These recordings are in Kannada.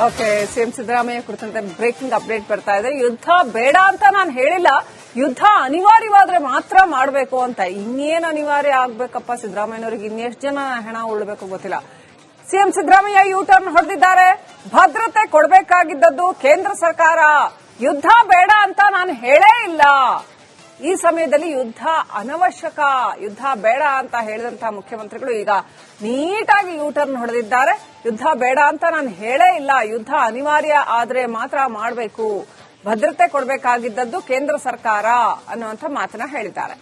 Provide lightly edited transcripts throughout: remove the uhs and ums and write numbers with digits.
ಓಕೆ, ಸಿಎಂ ಸಿದ್ದರಾಮಯ್ಯ ಕುರಿತಂತೆ ಬ್ರೇಕಿಂಗ್ ಅಪ್ಡೇಟ್ ಬರ್ತಾ ಇದೆ. ಯುದ್ಧ ಬೇಡ ಅಂತ ನಾನು ಹೇಳಿಲ್ಲ, ಯುದ್ಧ ಅನಿವಾರ್ಯವಾದ್ರೆ ಮಾತ್ರ ಮಾಡಬೇಕು ಅಂತ. ಇನ್ನೇನು ಅನಿವಾರ್ಯ ಆಗ್ಬೇಕಪ್ಪ ಸಿದ್ದರಾಮಯ್ಯನವರಿಗೆ? ಇನ್ನೆಷ್ಟು ಜನ ಹೆಣ ಉಳ್ಬೇಕು ಗೊತ್ತಿಲ್ಲ. ಸಿಎಂ ಸಿದ್ದರಾಮಯ್ಯ ಯೂ ಟರ್ನ್ ಹೊಡೆದಿದ್ದಾರೆ. ಭದ್ರತೆ ಕೊಡಬೇಕಾಗಿದ್ದದ್ದು ಕೇಂದ್ರ ಸರ್ಕಾರ. ಯುದ್ಧ ಬೇಡ ಅಂತ ನಾನು ಹೇಳೇ ಇಲ್ಲ. ಈ ಸಮಯದಲ್ಲಿ ಯುದ್ಧ ಅನವಶ್ಯಕ, ಯುದ್ಧ ಬೇಡ ಅಂತ ಹೇಳಿದಂತಹ ಮುಖ್ಯಮಂತ್ರಿಗಳು ಈಗ ನೀಟಾಗಿ ಯೂ ಟರ್ನ್ ಹೊಡೆದಿದ್ದಾರೆ. ಯುದ್ಧ ಬೇಡ ಅಂತ ನಾನು ಹೇಳೇ ಇಲ್ಲ, ಯುದ್ಧ ಅನಿವಾರ್ಯ ಆದ್ರೆ ಮಾತ್ರ ಮಾಡಬೇಕು, ಭದ್ರತೆ ಕೊಡಬೇಕಾಗಿದ್ದದ್ದು ಕೇಂದ್ರ ಸರ್ಕಾರ ಅನ್ನುವಂಥ ಮಾತನ್ನ ಹೇಳಿದ್ದಾರೆ.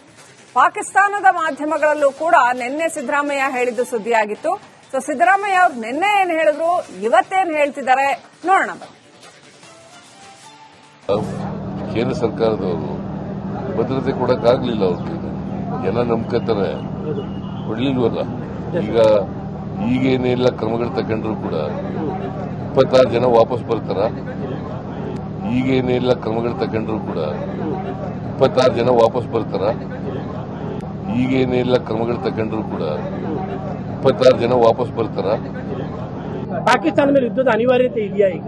ಪಾಕಿಸ್ತಾನದ ಮಾಧ್ಯಮಗಳಲ್ಲೂ ಕೂಡ ನಿನ್ನೆ ಸಿದ್ದರಾಮಯ್ಯ ಹೇಳಿದ್ದು ಸುದ್ದಿಯಾಗಿತ್ತು. ಸೊ ಸಿದ್ದರಾಮಯ್ಯ ಅವರು ನಿನ್ನೆ ಏನ್ ಹೇಳಿದ್ರು, ಇವತ್ತೇನ್ ಹೇಳ್ತಿದ್ದಾರೆ ನೋಡೋಣ. ಕೇಂದ್ರ ಸರ್ಕಾರದವರು ಭದ್ರತೆ ಕೊಡಕ್ಕಾಗ್ಲಿಲ್ಲ. ಅವ್ರಿಗೆ ಜನ ನಂಬ್ಕೊತಾರೆ, ಕೊಡ್ಲಿಲ್ವಲ್ಲ. ಈಗೇನೆಲ್ಲ ಕ್ರಮಗಳು ತಗೊಂಡ್ರು ಕೂಡ 26 ಜನ ವಾಪಸ್ ಬರ್ತಾರ. ಈಗೇನೆಲ್ಲ ಕ್ರಮಗಳು ತಗೊಂಡ್ರು ಕೂಡ 26 ಜನ ವಾಪಸ್ ಬರ್ತಾರ. ಈಗೇನೆಲ್ಲ ಕ್ರಮಗಳು ತಗೊಂಡ್ರು ಕೂಡ 26 ಜನ ವಾಪಸ್ ಬರ್ತಾರ. ಪಾಕಿಸ್ತಾನ ಮೇಲೆ ಯುದ್ಧದ ಅನಿವಾರ್ಯತೆ ಇದೆಯಾ? ಈಗ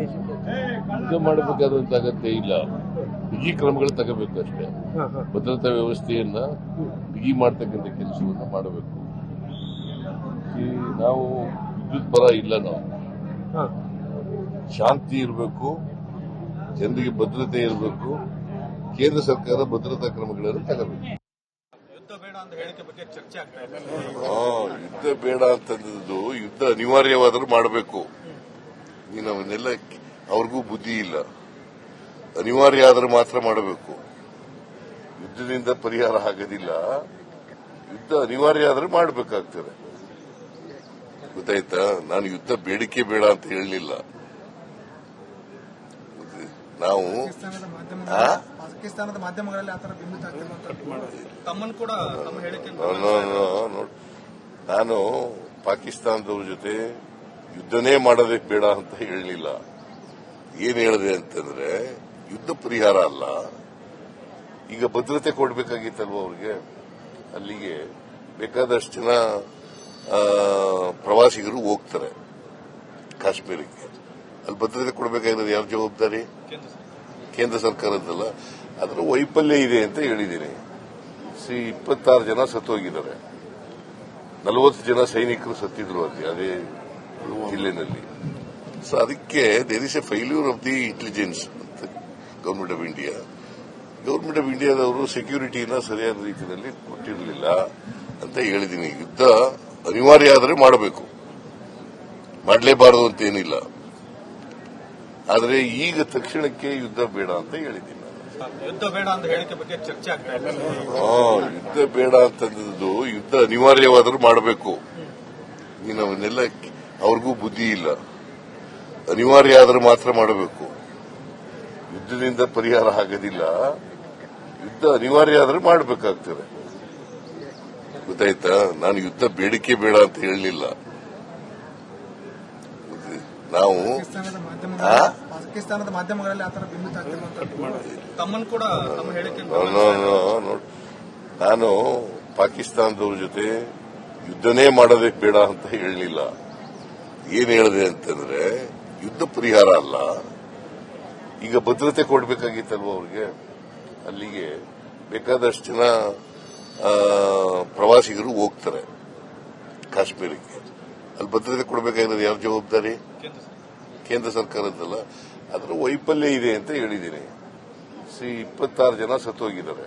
ಯುದ್ಧ ಮಾಡಬೇಕಾದಂತ ಅಗತ್ಯ ಇಲ್ಲ, ಬಿಗಿ ಕ್ರಮಗಳು ತಗೋಬೇಕಷ್ಟೇ. ಭದ್ರತಾ ವ್ಯವಸ್ಥೆಯನ್ನ ಬಿಗಿ ಮಾಡತಕ್ಕಂಥ ಕೆಲಸವನ್ನ ಮಾಡಬೇಕು. ನಾವು ವಿದ್ಯುತ್ ಪರ ಇಲ್ಲ, ನಾವು ಶಾಂತಿ ಇರಬೇಕು, ಜನರಿಗೆ ಭದ್ರತೆ ಇರಬೇಕು. ಕೇಂದ್ರ ಸರ್ಕಾರ ಭದ್ರತಾ ಕ್ರಮಗಳನ್ನು ತಗೋಬೇಕು. ಯುದ್ಧ ಬೇಡ ಅಂತ ಹೇಳಿಕೆ ಬಗ್ಗೆ ಚರ್ಚೆ ಆಗ್ತಾ ಇದೆ. ಯುದ್ಧ ಬೇಡ ಅಂತಂದದ್ದು ಯುದ್ಧ ಅನಿವಾರ್ಯವಾದರೂ ಮಾಡಬೇಕು. ನೀನು ಅವನ್ನೆಲ್ಲ ಅವ್ರಿಗೂ ಬುದ್ಧಿ ಇಲ್ಲ. ಅನಿವಾರ್ಯ ಆದ್ರೆ ಮಾತ್ರ ಮಾಡಬೇಕು. ಯುದ್ಧದಿಂದ ಪರಿಹಾರ ಆಗೋದಿಲ್ಲ. ಯುದ್ಧ ಅನಿವಾರ್ಯ ಆದ್ರೆ ಮಾಡಬೇಕಾಗ್ತದೆ. ಗೊತ್ತಾಯ್ತಾ? ನಾನು ಯುದ್ಧ ಬೇಡಿಕೆ ಬೇಡ ಅಂತ ಹೇಳಲಿಲ್ಲ. ನಾವು ಪಾಕಿಸ್ತಾನದ ಮಾಧ್ಯಮಗಳಲ್ಲಿ ಆತರ ಬಿಂಬಿತ ತಮ್ಮನ್ನು ಕೂಡ ತಮ್ಮ ಹೇಳಿಕೆ ನಾನು ಪಾಕಿಸ್ತಾನದವ್ರ ಜೊತೆ ಯುದ್ಧನೇ ಮಾಡೋದಕ್ಕೆ ಬೇಡ ಅಂತ ಹೇಳಲಿಲ್ಲ. ಏನ್ ಹೇಳಿದೆ ಅಂತಂದ್ರೆ, ಯುದ್ಧ ಪರಿಹಾರ ಅಲ್ಲ. ಈಗ ಭದ್ರತೆ ಕೊಡಬೇಕಾಗಿತ್ತಲ್ವ ಅವ್ರಿಗೆ. ಅಲ್ಲಿಗೆ ಬೇಕಾದಷ್ಟು ಜನ ಪ್ರವಾಸಿಗರು ಹೋಗ್ತಾರೆ ಕಾಶ್ಮೀರಕ್ಕೆ. ಅಲ್ಲಿ ಭದ್ರತೆ ಕೊಡಬೇಕಾಗಿರೋದು ಯಾರ ಜವಾಬ್ದಾರಿ? ಕೇಂದ್ರ ಸರ್ಕಾರದ್ದಲ್ಲ. ಅದರ ವೈಫಲ್ಯ ಇದೆ ಅಂತ ಹೇಳಿದ್ದೀನಿ. 26 ಜನ ಸತ್ತೋಗಿದ್ದಾರೆ, 40 ಜನ ಸೈನಿಕರು ಸತ್ತಿದ್ರು ಅದೇ ಜಿಲ್ಲೆನಲ್ಲಿ. ಸೊ ಅದಕ್ಕೆ there is a failure of the intelligence government of India. Government of ಇಂಡಿಯಾದವರು ಸೆಕ್ಯೂರಿಟಿನ ಸರಿಯಾದ ರೀತಿಯಲ್ಲಿ ಕೊಟ್ಟಿರಲಿಲ್ಲ ಅಂತ ಹೇಳಿದ್ದೀನಿ. ಯುದ್ಧ ಅನಿವಾರ್ಯ ಆದರೆ ಮಾಡಬೇಕು, ಮಾಡಲೇಬಾರದು ಅಂತ ಏನಿಲ್ಲ. ಆದರೆ ಈಗ ತಕ್ಷಣಕ್ಕೆ ಯುದ್ಧ ಬೇಡ ಅಂತ ಹೇಳಿದ್ದೀನಿ. ಯುದ್ಧ ಬೇಡ ಅಂತ ಹೇಳಿಕೆ ಬಗ್ಗೆ ಚರ್ಚೆ ಆಗ್ತಾ ಇದೆ. ಯುದ್ಧ ಬೇಡ ಅಂತಂದದ್ದು ಯುದ್ಧ ಅನಿವಾರ್ಯವಾದರೂ ಮಾಡಬೇಕು. ನೀನು ಅವನ್ನೆಲ್ಲ ಅವ್ರಿಗೂ ಬುದ್ಧಿ ಇಲ್ಲ. ಅನಿವಾರ್ಯ ಆದ್ರೆ ಮಾತ್ರ ಮಾಡಬೇಕು. ಯುದ್ಧದಿಂದ ಪರಿಹಾರ ಆಗೋದಿಲ್ಲ. ಯುದ್ಧ ಅನಿವಾರ್ಯ ಆದ್ರೆ ಮಾಡಬೇಕಾಗ್ತದೆ. ಗೊತ್ತಾಯ್ತಾ? ನಾನು ಯುದ್ಧ ಬೇಡಿಕೆ ಬೇಡ ಅಂತ ಹೇಳಲಿಲ್ಲ. ನಾವು ಪಾಕಿಸ್ತಾನದ ಮಾಧ್ಯಮಗಳಲ್ಲಿ ಆತರ ಬಿಂಬಿತ ತಮ್ಮನ್ನು ಕೂಡ ತಮ್ಮ ಹೇಳಿಕೆ ನಾನು ಪಾಕಿಸ್ತಾನದವ್ರ ಜೊತೆ ಯುದ್ಧನೇ ಮಾಡೋದಕ್ಕೆ ಬೇಡ ಅಂತ ಹೇಳಲಿಲ್ಲ. ಏನ್ ಹೇಳಿದೆ ಅಂತಂದ್ರೆ, ಯುದ್ಧ ಪರಿಹಾರ ಅಲ್ಲ. ಈಗ ಭದ್ರತೆ ಕೊಡಬೇಕಾಗಿತ್ತಲ್ವ ಅವ್ರಿಗೆ. ಅಲ್ಲಿಗೆ ಬೇಕಾದಷ್ಟು ಜನ ಪ್ರವಾಸಿಗರು ಹೋಗ್ತಾರೆ ಕಾಶ್ಮೀರಕ್ಕೆ. ಅಲ್ಲಿ ಭದ್ರತೆ ಕೊಡಬೇಕಾಗಿರೋದು ಯಾರ ಜವಾಬ್ದಾರಿ? ಕೇಂದ್ರ ಸರ್ಕಾರದ್ದಲ್ಲ. ಅದರ ವೈಫಲ್ಯ ಇದೆ ಅಂತ ಹೇಳಿದ್ದೀನಿ. 26 ಜನ ಸತ್ತೋಗಿದ್ದಾರೆ,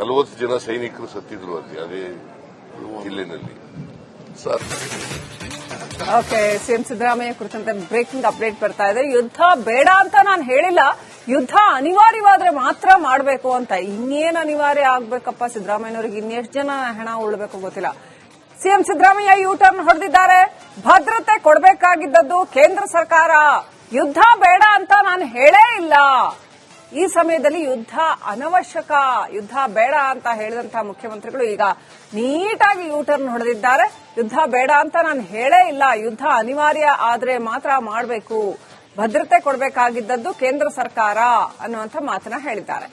40 ಜನ ಸೈನಿಕರು ಸತ್ತಿದ್ರು ಅದೇ ಜಿಲ್ಲೆನಲ್ಲಿ. ಓಕೆ, ಸಿಎಂ ಸಿದ್ದರಾಮಯ್ಯ ಕುರಿತಂತೆ ಬ್ರೇಕಿಂಗ್ ಅಪ್ಡೇಟ್ ಬರ್ತಾ ಇದೆ. ಯುದ್ಧ ಬೇಡ ಅಂತ ನಾನು ಹೇಳಿಲ್ಲ, ಯುದ್ಧ ಅನಿವಾರ್ಯವಾದ್ರೆ ಮಾತ್ರ ಮಾಡಬೇಕು ಅಂತ. ಇನ್ನೇನು ಅನಿವಾರ್ಯ ಆಗ್ಬೇಕಪ್ಪ ಸಿದ್ದರಾಮಯ್ಯನವರಿಗೆ? ಇನ್ನೆಷ್ಟು ಜನ ಹೆಣ ಉಳ್ಬೇಕು ಗೊತ್ತಿಲ್ಲ. ಸಿಎಂ ಸಿದ್ದರಾಮಯ್ಯ ಯೂ ಟರ್ನ್ ಹೊಡೆದಿದ್ದಾರೆ. ಭದ್ರತೆ ಕೊಡಬೇಕಾಗಿದ್ದದ್ದು ಕೇಂದ್ರ ಸರ್ಕಾರ. ಯುದ್ಧ ಬೇಡ ಅಂತ ನಾನು ಹೇಳೇ ಇಲ್ಲ. ಈ ಸಮಯದಲ್ಲಿ ಯುದ್ಧ ಅನವಶ್ಯಕ, ಯುದ್ಧ ಬೇಡ ಅಂತ ಹೇಳಿದಂತಹ ಮುಖ್ಯಮಂತ್ರಿಗಳು ಈಗ ನೀಟಾಗಿ ಯೂ ಟರ್ನ್ ಹೊಡೆದಿದ್ದಾರೆ. ಯುದ್ಧ ಬೇಡ ಅಂತ ನಾನು ಹೇಳೇ ಇಲ್ಲ, ಯುದ್ಧ ಅನಿವಾರ್ಯ ಆದ್ರೆ ಮಾತ್ರ ಮಾಡಬೇಕು, ಭದ್ರತೆ ಕೊಡಬೇಕಾಗಿದ್ದದ್ದು ಕೇಂದ್ರ ಸರ್ಕಾರ ಅನ್ನುವಂಥ ಮಾತನ್ನ ಹೇಳಿದ್ದಾರೆ.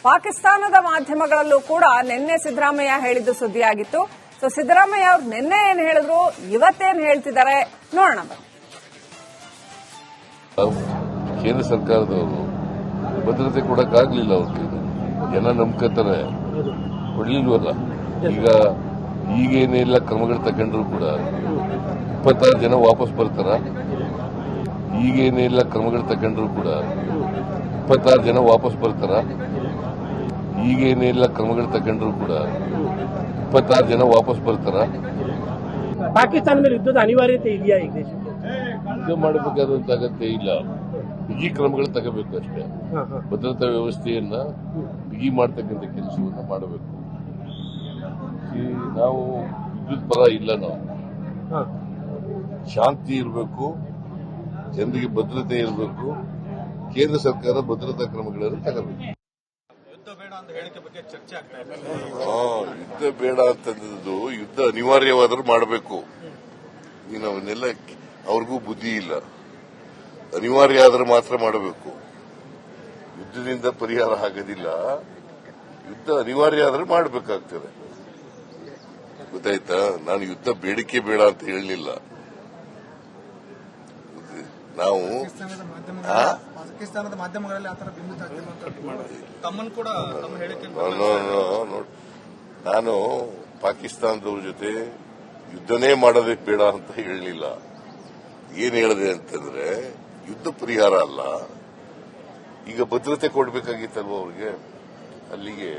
ಪಾಕಿಸ್ತಾನದ ಮಾಧ್ಯಮಗಳಲ್ಲೂ ಕೂಡ ನಿನ್ನೆ ಸಿದ್ದರಾಮಯ್ಯ ಹೇಳಿದ್ದು ಸುದ್ದಿಯಾಗಿತ್ತು. ಸೊ ಸಿದ್ದರಾಮಯ್ಯ ಅವರು ನಿನ್ನೆ ಏನ್ ಹೇಳಿದ್ರು, ಇವತ್ತೇನ್ ಹೇಳ್ತಿದ್ದಾರೆ ನೋಡೋಣ. ಕೇಂದ್ರ ಸರ್ಕಾರದವರು ಭದ್ರತೆ ಕೊಡಕ್ಕಾಗ್ಲಿಲ್ಲ ಅವ್ರಿಗೆ. ಜನ ನಂಬ್ಕೋತಾರೆ, ಕೊಡ್ಲಿಲ್ವಲ್ಲ. ಈಗೇನೆಲ್ಲ ಕ್ರಮಗಳು ತಗೊಂಡ್ರು ಕೂಡ 26 ಜನ ವಾಪಸ್ ಬರ್ತಾರ. ಈಗೇನೆಲ್ಲ ಕ್ರಮಗಳು ತಗೊಂಡ್ರು ಕೂಡ 26 ಜನ ವಾಪಸ್ ಬರ್ತಾರ. ಈಗೇನೆಲ್ಲ ಕ್ರಮಗಳು ತಗೊಂಡ್ರು ಕೂಡ 26 ಜನ ವಾಪಸ್ ಬರ್ತಾರ. ಪಾಕಿಸ್ತಾನ ಮೇಲೆ ಯುದ್ಧದ ಅನಿವಾರ್ಯತೆ ಇದೆಯಾ ಈಗ ದೇಶಕ್ಕೆ? ಯುದ್ಧ ಮಾಡಬೇಕಾದಂತ ಅಗತ್ಯ ಇಲ್ಲ. ಬಿಗಿ ಕ್ರಮಗಳು ತಗೋಬೇಕು ಅಷ್ಟೇ. ಭದ್ರತಾ ವ್ಯವಸ್ಥೆಯನ್ನ ಬಿಗಿ ಮಾಡತಕ್ಕಂಥ ಕೆಲಸವನ್ನ ಮಾಡಬೇಕು. ನಾವು ಯುದ್ಧದ ಪರ ಇಲ್ಲ. ನಾವು ಶಾಂತಿ ಇರಬೇಕು, ಜನರಿಗೆ ಭದ್ರತೆ ಇರಬೇಕು. ಕೇಂದ್ರ ಸರ್ಕಾರ ಭದ್ರತಾ ಕ್ರಮಗಳನ್ನು ತಗೋಬೇಕು. ಯುದ್ಧ ಬೇಡ ಅಂತ ಹೇಳಿಕೆ ಬಗ್ಗೆ ಚರ್ಚೆ ಆಗ್ತಾ ಇದೆ. ಯುದ್ಧ ಬೇಡ ಅಂತಂದು ಯುದ್ಧ ಅನಿವಾರ್ಯವಾದ್ರೂ ಮಾಡಬೇಕು. ನೀನು ಅವನ್ನೆಲ್ಲ ಅವ್ರಿಗೂ ಬುದ್ಧಿ ಇಲ್ಲ. ಅನಿವಾರ್ಯ ಆದ್ರೆ ಮಾತ್ರ ಮಾಡಬೇಕು. ಯುದ್ಧದಿಂದ ಪರಿಹಾರ ಆಗೋದಿಲ್ಲ. ಯುದ್ಧ ಅನಿವಾರ್ಯ ಆದ್ರೆ ಮಾಡಬೇಕಾಗ್ತದೆ. ಗೊತ್ತಾಯ್ತಾ? ನಾನು ಯುದ್ಧ ಬೇಡಿಕೆ ಬೇಡ ಅಂತ ಹೇಳಲಿಲ್ಲ. ನಾವು ಪಾಕಿಸ್ತಾನದ ಮಾಧ್ಯಮಗಳಲ್ಲಿ ಆತರ ಬಿಂಬಿತ ತಮ್ಮನ್ನು ಕೂಡ ತಮ್ಮ ಹೇಳಿಕೆ ನಾನು ಪಾಕಿಸ್ತಾನದವ್ರ ಜೊತೆ ಯುದ್ಧನೇ ಮಾಡೋದಕ್ಕೆ ಬೇಡ ಅಂತ ಹೇಳಲಿಲ್ಲ. ಏನ್ ಹೇಳಿದೆ ಅಂತಂದ್ರೆ ಯುದ್ಧ ಪರಿಹಾರ ಅಲ್ಲ. ಈಗ ಭದ್ರತೆ ಕೊಡಬೇಕಾಗಿತ್ತಲ್ವ ಅವ್ರಿಗೆ. ಅಲ್ಲಿಗೆ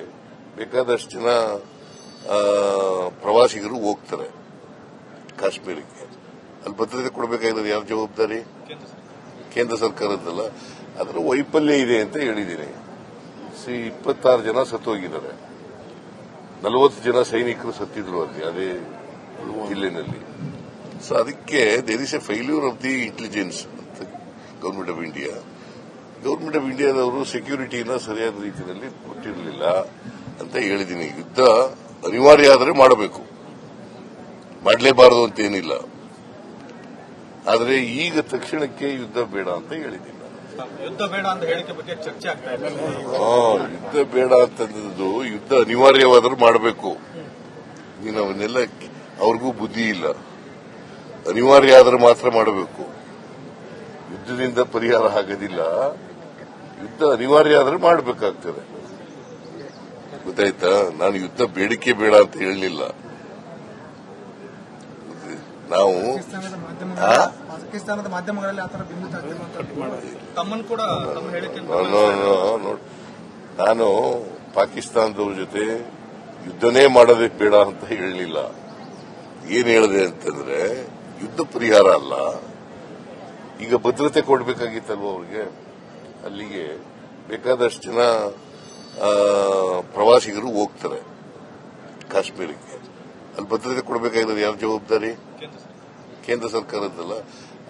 ಬೇಕಾದಷ್ಟು ಜನ ಪ್ರವಾಸಿಗರು ಹೋಗ್ತಾರೆ ಕಾಶ್ಮೀರಕ್ಕೆ. ಅಲ್ಲಿ ಭದ್ರತೆ ಕೊಡಬೇಕಾಗಿರೋದು ಯಾರ ಜವಾಬ್ದಾರಿ? ಕೇಂದ್ರ ಸರ್ಕಾರದ್ದಲ್ಲ. ಅದರ ವೈಫಲ್ಯ ಇದೆ ಅಂತ ಹೇಳಿದ್ದೀನಿ. 26 ಜನ ಸತ್ತೋಗಿದ್ದಾರೆ. 40 ಜನ ಸೈನಿಕರು ಸತ್ತಿದ್ರು ಅಲ್ಲಿ ಅದೇ ಜಿಲ್ಲೆನಲ್ಲಿ. ಸೊ ಅದಕ್ಕೆ there is a failure of the intelligence ಅಂತ government of India. Government of ಇಂಡಿಯಾದವರು ಸೆಕ್ಯೂರಿಟಿನ ಸರಿಯಾದ ರೀತಿಯಲ್ಲಿ ಕೊಟ್ಟಿರಲಿಲ್ಲ ಅಂತ ಹೇಳಿದ್ದೀನಿ. ಯುದ್ಧ ಅನಿವಾರ್ಯ ಆದರೆ ಮಾಡಬೇಕು, ಮಾಡಲೇಬಾರದು ಅಂತ ಏನಿಲ್ಲ. ಆದರೆ ಈಗ ತಕ್ಷಣಕ್ಕೆ ಯುದ್ಧ ಬೇಡ ಅಂತ ಹೇಳಿದ್ದೀನಿ. ಯುದ್ಧ ಬೇಡ ಅಂತ ಹೇಳಿಕೆ ಬಗ್ಗೆ ಚರ್ಚೆ ಆಗ್ತಾ ಇದೆ. ಯುದ್ಧ ಬೇಡ ಅಂತಂದು ಯುದ್ಧ ಅನಿವಾರ್ಯವಾದ್ರೂ ಮಾಡಬೇಕು. ನೀನು ಅವನ್ನೆಲ್ಲ ಅವ್ರಿಗೂ ಬುದ್ಧಿ ಇಲ್ಲ. ಅನಿವಾರ್ಯ ಆದ್ರೆ ಮಾತ್ರ ಮಾಡಬೇಕು. ಯುದ್ಧದಿಂದ ಪರಿಹಾರ ಆಗೋದಿಲ್ಲ. ಯುದ್ಧ ಅನಿವಾರ್ಯ ಆದ್ರೆ ಮಾಡಬೇಕಾಗ್ತದೆ. ಗೊತ್ತಾಯ್ತಾ? ನಾನು ಯುದ್ಧ ಬೇಡಿಕೆ ಬೇಡ ಅಂತ ಹೇಳಲಿಲ್ಲ. ನಾವು ಪಾಕಿಸ್ತಾನದ ಮಾಧ್ಯಮಗಳಲ್ಲಿ ಆತರ ಬಿಂಬಿತ ತಮ್ಮನ್ನು ಕೂಡ ತಮ್ಮ ಹೇಳಿಕೆ ನಾನು ಪಾಕಿಸ್ತಾನದವ್ರ ಜೊತೆ ಯುದ್ಧನೇ ಮಾಡೋದಕ್ಕೆ ಬೇಡ ಅಂತ ಹೇಳಲಿಲ್ಲ. ಏನ್ ಹೇಳಿದೆ ಅಂತಂದ್ರೆ ಯುದ್ಧ ಪರಿಹಾರ ಅಲ್ಲ. ಈಗ ಭದ್ರತೆ ಕೊಡಬೇಕಾಗಿತ್ತಲ್ವ ಅವ್ರಿಗೆ. ಅಲ್ಲಿಗೆ ಬೇಕಾದಷ್ಟು ಜನ ಪ್ರವಾಸಿಗರು ಹೋಗ್ತಾರೆ ಕಾಶ್ಮೀರಕ್ಕೆ. ಅಲ್ಲಿ ಭದ್ರತೆ ಕೊಡಬೇಕಾಗಿರೋದು ಯಾರ ಜವಾಬ್ದಾರಿ? ಕೇಂದ್ರ ಸರ್ಕಾರದ್ದಲ್ಲ.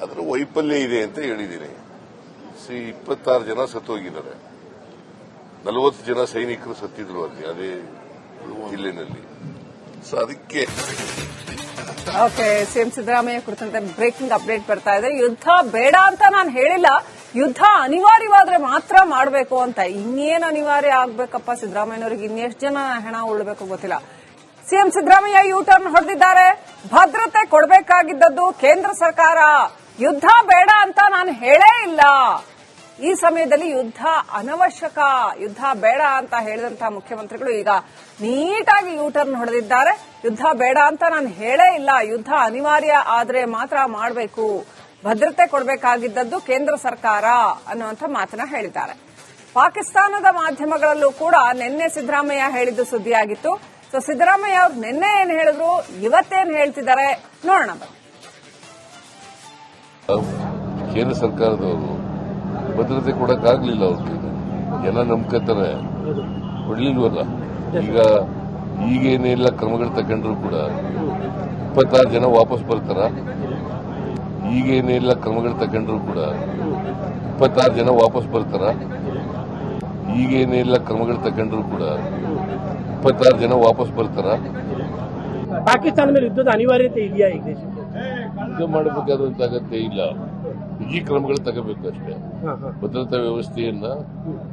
ಅದರ ವೈಫಲ್ಯ ಇದೆ ಅಂತ ಹೇಳಿದ್ದೀನಿ. 26 ಜನ ಸತ್ತೋಗಿದ್ದಾರೆ. 40 ಜನ ಸೈನಿಕರು ಸತ್ತಿದ್ರು ಅಲ್ಲಿ ಅದೇ ಜಿಲ್ಲೆನಲ್ಲಿ. ಸೊ ಅದಕ್ಕೆ ಓಕೆ, ಸಿಎಂ ಸಿದ್ದರಾಮಯ್ಯ ಕುರಿತಂತೆ ಬ್ರೇಕಿಂಗ್ ಅಪ್ಡೇಟ್ ಬರ್ತಾ ಇದೆ. ಯುದ್ಧ ಬೇಡ ಅಂತ ನಾನು ಹೇಳಿಲ್ಲ, ಯುದ್ಧ ಅನಿವಾರ್ಯವಾದ್ರೆ ಮಾತ್ರ ಮಾಡಬೇಕು ಅಂತ. ಇನ್ನೇನು ಅನಿವಾರ್ಯ ಆಗ್ಬೇಕಪ್ಪ ಸಿದ್ದರಾಮಯ್ಯನವರಿಗೆ? ಇನ್ನೆಷ್ಟು ಜನ ಹೆಣ ಉಳ್ಬೇಕು ಗೊತ್ತಿಲ್ಲ. ಸಿಎಂ ಸಿದ್ದರಾಮಯ್ಯ ಯೂ ಟರ್ನ್ ಹೊಡೆದಿದ್ದಾರೆ. ಭದ್ರತೆ ಕೊಡಬೇಕಾಗಿದ್ದದ್ದು ಕೇಂದ್ರ ಸರ್ಕಾರ. ಯುದ್ಧ ಬೇಡ ಅಂತ ನಾನು ಹೇಳೇ ಇಲ್ಲ. ಈ ಸಮಯದಲ್ಲಿ ಯುದ್ಧ ಅನವಶ್ಯಕ, ಯುದ್ಧ ಬೇಡ ಅಂತ ಹೇಳಿದಂತಹ ಮುಖ್ಯಮಂತ್ರಿಗಳು ಈಗ ನೀಟಾಗಿ ಯೂ ಟರ್ನ್ ಹೊಡೆದಿದ್ದಾರೆ. ಯುದ್ಧ ಬೇಡ ಅಂತ ನಾನು ಹೇಳೇ ಇಲ್ಲ, ಯುದ್ಧ ಅನಿವಾರ್ಯ ಆದ್ರೆ ಮಾತ್ರ ಮಾಡಬೇಕು, ಭದ್ರತೆ ಕೊಡಬೇಕಾಗಿದ್ದದ್ದು ಕೇಂದ್ರ ಸರ್ಕಾರ ಅನ್ನುವಂಥ ಮಾತನ್ನ ಹೇಳಿದ್ದಾರೆ. ಪಾಕಿಸ್ತಾನದ ಮಾಧ್ಯಮಗಳಲ್ಲೂ ಕೂಡ ನಿನ್ನೆ ಸಿದ್ದರಾಮಯ್ಯ ಹೇಳಿದ್ದು ಸುದ್ದಿಯಾಗಿತ್ತು. ಸೊ ಸಿದ್ದರಾಮಯ್ಯ ಅವರು ನಿನ್ನೆ ಏನ್ ಹೇಳಿದ್ರು, ಇವತ್ತೇನ್ ಹೇಳ್ತಿದ್ದಾರೆ ನೋಡೋಣ. ಕೇಂದ್ರ ಸರ್ಕಾರದವರು ಭದ್ರತೆ ಕೊಡಕ್ಕಾಗ್ಲಿಲ್ಲ ಅವ್ರಿಗೆ. ಜನ ನಂಬ್ಕೋತಾರೆ, ಕೊಡ್ಲಿಲ್ವಲ್ಲ. ಈಗೇನೆಲ್ಲ ಕ್ರಮಗಳು ತಗೊಂಡ್ರು ಕೂಡ 26 ಜನ ವಾಪಸ್ ಬರ್ತಾರ. ಈಗೇನೆಲ್ಲ ಕ್ರಮಗಳು ತಗೊಂಡ್ರು ಕೂಡ 26 ಜನ ವಾಪಸ್ ಬರ್ತಾರ. ಈಗೇನೆಲ್ಲ ಕ್ರಮಗಳು ತಗೊಂಡ್ರು ಕೂಡ 26 ಜನ ವಾಪಸ್ ಬರ್ತಾರ. ಪಾಕಿಸ್ತಾನ ಮೇಲೆ ಯುದ್ಧದ ಅನಿವಾರ್ಯತೆ ಇದೆಯಾ ಈಗ ದೇಶಕ್ಕೆ? ಯುದ್ಧ ಮಾಡಬೇಕಾದಂತ ಅಗತ್ಯ ಇಲ್ಲ. ಬಿಗಿ ಕ್ರಮಗಳು ತಗೋಬೇಕು ಅಷ್ಟೇ. ಭದ್ರತಾ ವ್ಯವಸ್ಥೆಯನ್ನ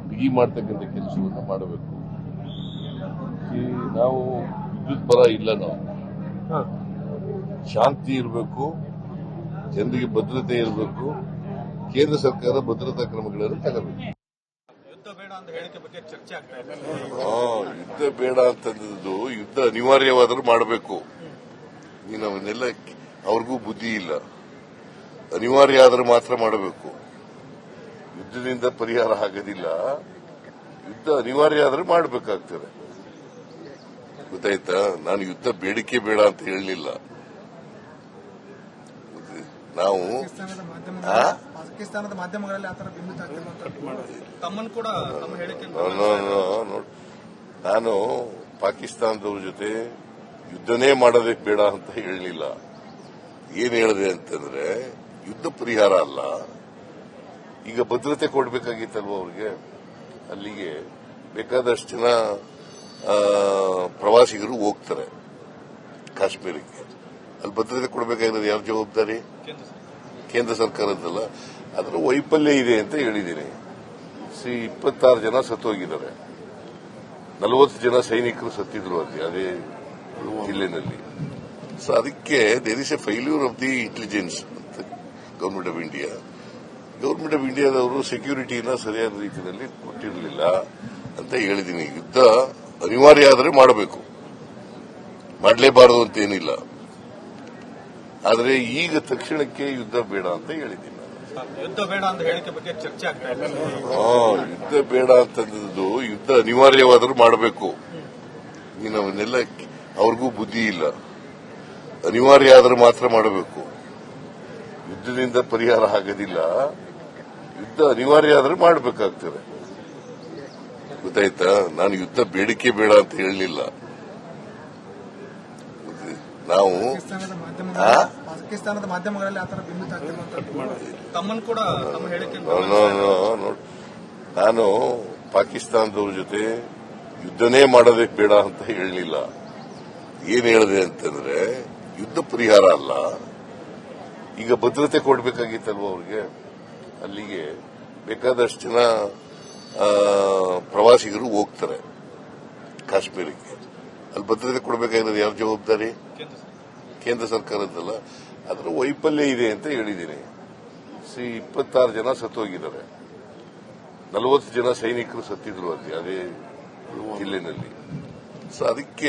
ಬಿಗಿ ಮಾಡತಕ್ಕಂಥ ಕೆಲಸವನ್ನ ಮಾಡಬೇಕು. ನಾವು ಯುದ್ಧದ ಪರ ಇಲ್ಲ. ನಾವು ಶಾಂತಿ ಇರಬೇಕು, ಜನರಿಗೆ ಭದ್ರತೆ ಇರಬೇಕು. ಕೇಂದ್ರ ಸರ್ಕಾರ ಭದ್ರತಾ ಕ್ರಮಗಳನ್ನು ತಗೋಬೇಕು. ಯುದ್ಧ ಬೇಡ ಅಂತ ಹೇಳಿಕೆ ಬಗ್ಗೆ ಚರ್ಚೆ ಆಗ್ತಾ ಇದೆ. ಯುದ್ಧ ಬೇಡ ಅಂತಂದಿದ್ದು ಯುದ್ಧ ಅನಿವಾರ್ಯವಾದರೂ ಮಾಡಬೇಕು. ನೀನು ಅವನ್ನೆಲ್ಲ ಅವ್ರಿಗೂ ಬುದ್ಧಿ ಇಲ್ಲ. ಅನಿವಾರ್ಯ ಆದ್ರೆ ಮಾತ್ರ ಮಾಡಬೇಕು. ಯುದ್ಧದಿಂದ ಪರಿಹಾರ ಆಗೋದಿಲ್ಲ. ಯುದ್ಧ ಅನಿವಾರ್ಯ ಆದ್ರೆ ಮಾಡಬೇಕಾಗ್ತದೆ. ಗೊತ್ತಾಯ್ತಾ? ನಾನು ಯುದ್ಧ ಬೇಡಿಕೆ ಬೇಡ ಅಂತ ಹೇಳಲಿಲ್ಲ. ನಾವು ಪಾಕಿಸ್ತಾನದ ಮಾಧ್ಯಮಗಳಲ್ಲಿ ಆತರ ಬಿಂಬಿತ ಆಗ್ತಿರುವಂತ ತಮ್ಮನ್ನು ಕೂಡ ತಮ್ಮ ಹೇಳಿಕೆ ನಾನು ಪಾಕಿಸ್ತಾನದವ್ರ ಜೊತೆ ಯುದ್ಧನೇ ಮಾಡೋದಕ್ಕೆ ಬೇಡ ಅಂತ ಹೇಳಲಿಲ್ಲ. ಏನ್ ಹೇಳಿದೆ ಅಂತಂದ್ರೆ ಯುದ್ಧ ಪರಿಹಾರ ಅಲ್ಲ. ಈಗ ಭದ್ರತೆ ಕೊಡಬೇಕಾಗಿತ್ತಲ್ವ ಅವ್ರಿಗೆ. ಅಲ್ಲಿಗೆ ಬೇಕಾದಷ್ಟು ಜನ ಪ್ರವಾಸಿಗರು ಹೋಗ್ತಾರೆ ಕಾಶ್ಮೀರಕ್ಕೆ. ಅಲ್ಲಿ ಭದ್ರತೆ ಕೊಡಬೇಕಾಗಿರೋದು ಯಾರ ಜವಾಬ್ದಾರಿ? ಕೇಂದ್ರ ಸರ್ಕಾರದ್ದಲ್ಲ. ಅದರ ವೈಫಲ್ಯ ಇದೆ ಅಂತ ಹೇಳಿದ್ದೀನಿ. 26 ಜನ ಸತ್ತೋಗಿದ್ದಾರೆ. 40 ಜನ ಸೈನಿಕರು ಸತ್ತಿದ್ರು ಅದೇ ಜಿಲ್ಲೆನಲ್ಲಿ. ಸೊ ಅದಕ್ಕೆ there is a failure of the intelligence government of India. Government of ಇಂಡಿಯಾದವರು ಸೆಕ್ಯೂರಿಟಿನ ಸರಿಯಾದ ರೀತಿಯಲ್ಲಿ ಕೊಟ್ಟಿರಲಿಲ್ಲ ಅಂತ ಹೇಳಿದ್ದೀನಿ. ಯುದ್ಧ ಅನಿವಾರ್ಯ ಆದರೆ ಮಾಡಬೇಕು, ಮಾಡಲೇಬಾರದು ಅಂತ ಏನಿಲ್ಲ. ಆದರೆ ಈಗ ತಕ್ಷಣಕ್ಕೆ ಯುದ್ಧ ಬೇಡ ಅಂತ ಹೇಳಿದ್ದೀನಿ. ಯುದ್ಧ ಬೇಡ ಅಂತ ಹೇಳಿಕೆ ಬಗ್ಗೆ ಚರ್ಚೆ ಆಗ್ತಾ ಇದೆ. ಯುದ್ಧ ಬೇಡ ಅಂತಂದಿದ್ದು ಯುದ್ಧ ಅನಿವಾರ್ಯವಾದರೂ ಮಾಡಬೇಕು. ನೀನು ಅವನ್ನೆಲ್ಲ ಅವ್ರಿಗೂ ಬುದ್ಧಿ ಇಲ್ಲ. ಅನಿವಾರ್ಯ ಆದ್ರೆ ಮಾತ್ರ ಮಾಡಬೇಕು. ಯುದ್ಧದಿಂದ ಪರಿಹಾರ ಆಗೋದಿಲ್ಲ. ಯುದ್ಧ ಅನಿವಾರ್ಯ ಆದ್ರೆ ಮಾಡಬೇಕಾಗ್ತದೆ. ಗೊತ್ತಾಯ್ತಾ? ನಾನು ಯುದ್ಧ ಬೇಡಿಕೆ ಬೇಡ ಅಂತ ಹೇಳಲಿಲ್ಲ. ನಾವು ಪಾಕಿಸ್ತಾನದ ಮಾಧ್ಯಮಗಳಲ್ಲಿ ಆತರ ಬಿಂಬಿತ ಆಗ್ತಿರುವಂತ ತಮ್ಮನ್ನು ಕೂಡ ತಮ್ಮ ಹೇಳಿಕೆ ನಾನು ಪಾಕಿಸ್ತಾನದವ್ರ ಜೊತೆ ಯುದ್ಧನೇ ಮಾಡೋದಕ್ಕೆ ಬೇಡ ಅಂತ ಹೇಳಲಿಲ್ಲ. ಏನ್ ಹೇಳಿದೆ ಅಂತಂದ್ರೆ ಯುದ್ಧ ಪರಿಹಾರ ಅಲ್ಲ. ಈಗ ಭದ್ರತೆ ಕೊಡಬೇಕಾಗಿತ್ತಲ್ವ ಅವ್ರಿಗೆ. ಅಲ್ಲಿಗೆ ಬೇಕಾದಷ್ಟು ಜನ ಪ್ರವಾಸಿಗರು ಹೋಗ್ತಾರೆ ಕಾಶ್ಮೀರಕ್ಕೆ. ಅಲ್ಲಿ ಭದ್ರತೆ ಕೊಡಬೇಕಾಗಿರೋದು ಯಾರ ಜವಾಬ್ದಾರಿ? ಕೇಂದ್ರ ಸರ್ಕಾರದ್ದಲ್ಲ. ಅದರ ವೈಫಲ್ಯ ಇದೆ ಅಂತ ಹೇಳಿದ್ದೀನಿ. 26 ಜನ ಸತ್ತೋಗಿದ್ದಾರೆ. 40 ಜನ ಸೈನಿಕರು ಸತ್ತಿದ್ರು ಅದೇ ಜಿಲ್ಲೆನಲ್ಲಿ. ಸೊ ಅದಕ್ಕೆ